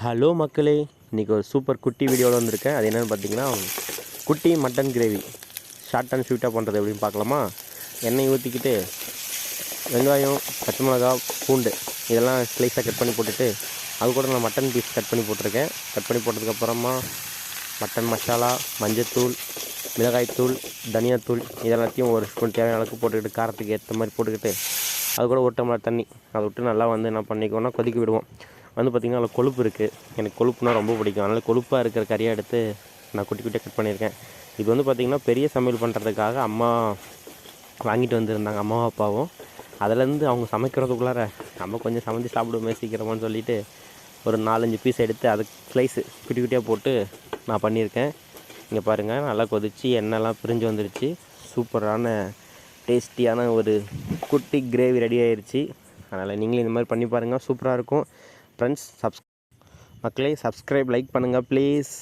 Hello மக்களே, இன்றைக்கி ஒரு சூப்பர் குட்டி வீடியோவில் வந்திருக்கேன். அது என்னென்னு பார்த்தீங்கன்னா, குட்டி மட்டன் கிரேவி ஷார்ட் அண்ட் ஸ்வீட்டாக பண்ணுறது எப்படின்னு பார்க்கலாமா? எண்ணெய் ஊற்றிக்கிட்டு வெங்காயம், பச்சை மிளகா, பூண்டு இதெல்லாம் ஸ்லைஸாக கட் பண்ணி போட்டுட்டு, அது கூட நான் மட்டன் பீஸ் கட் பண்ணி போட்டிருக்கேன். கட் பண்ணி போட்டதுக்கப்புறமா மட்டன் மசாலா, மஞ்சத்தூள், மிளகாய்த்தூள், தனியாத்தூள் இதெல்லாத்தையும் ஒரு ஸ்பூன் தேவையான அளவுக்கு போட்டுக்கிட்டு, காரத்துக்கு ஏற்ற மாதிரி போட்டுக்கிட்டு, அது கூட ஒரு டம்ளர் தண்ணி அதை விட்டு நல்லா என்ன பண்ணிக்கோன்னா கொதிக்க விடுவோம். பார்த்திங்கன்னா அதில் கொழுப்பு இருக்குது. எனக்கு கொழுப்புனா ரொம்ப பிடிக்கும். அதனால் கொழுப்பாக இருக்கிற கறியை எடுத்து நான் குட்டி குட்டியாக கட் பண்ணியிருக்கேன். இது பார்த்திங்கன்னா பெரிய சமையல் பண்ணுறதுக்காக அம்மா வாங்கிட்டு வந்திருந்தாங்க, அம்மாவும் அப்பாவும். அதிலேருந்து அவங்க சமைக்கிறதுக்குள்ளார நம்ம கொஞ்சம் சமைச்சு சாப்பிடுவோமே சீக்கிரமானு சொல்லிவிட்டு ஒரு 4-5 பீஸ் எடுத்து அதுக்கு ஸ்லைஸு குட்டி குட்டியாக போட்டு நான் பண்ணியிருக்கேன். இங்கே பாருங்கள், நல்லா கொதித்து எண்ணெய்லாம் பிரிஞ்சு வந்துருச்சு. சூப்பரான டேஸ்டியான ஒரு குட்டி கிரேவி ரெடி ஆயிடுச்சு. அதனால் நீங்களும் இந்த மாதிரி பண்ணி பாருங்கள், சூப்பராக இருக்கும். ஃப்ரெண்ட்ஸ், மக்களே சப்ஸ்கிரைப், லைக் பண்ணுங்கள் ப்ளீஸ்.